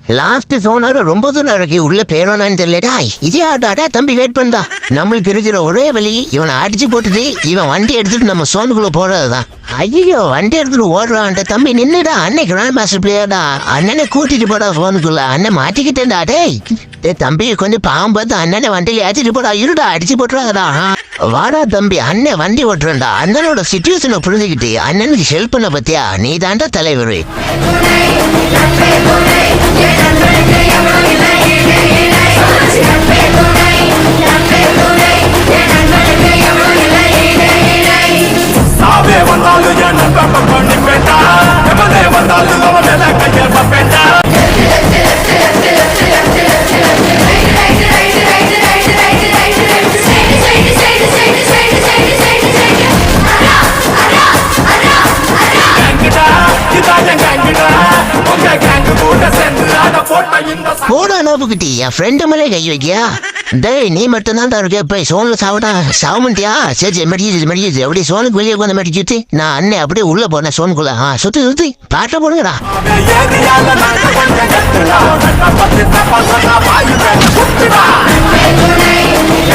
Last சோனாரு ரொம்ப தூரம் இருக்கு உள்ள பேரோனான்னு தெரியலடா. இதே ஆட்டாடா தம்பி வெயிட் பண்ணா. நம்மளுக்கு இருக்கிற ஒரே வழி இவனை அடிச்சு போட்டுட்டு இவன் வண்டி எடுத்துட்டு நம்ம சோனுக்குள்ள போறதுதான். ஐயோ வண்டி எடுத்துட்டு ஓடுறான்ட்ட தம்பி நின்னுடா. அன்னைக்கு கிராண்ட் மாஸ்டர் பிளேயர்டா. அண்ணனை கூட்டிட்டு போடா சோனுக்குள்ள. அண்ணன் மாட்டிக்கிட்டேன்டா. டேய் தம்பி கொஞ்சம் பாவம் பார்த்து அண்ணனை வண்டியில ஏற்றிட்டு போடா. இருடா அடிச்சு போட்டுறாதா. வாடா தம்பி அண்ணன் வண்டி ஓட்டுறா. அண்ணனோட சிச்சுவேஷனை புரிஞ்சுக்கிட்டு அண்ணனுக்கு ஹெல்ப் பண்ண பத்தியா நீ தாண்டா தலைவர். போடா நோப்புக்கிட்டி என் ஃப்ரெண்டு மேலே கை வைக்கியா. டேய் நீ மட்டும்தான் தான் இருக்க. போய் சோனில் சாவிட்டா சாவமண்டியா. சரி மெடிக்குது அப்படியே சோனுக்கு வெளியே உட்காந்து மெடிச்சுத்தி நான் அண்ணன் அப்படியே உள்ள போனேன் சோனுக்குள்ள. சுத்தி பாட்ட போடுங்கடா.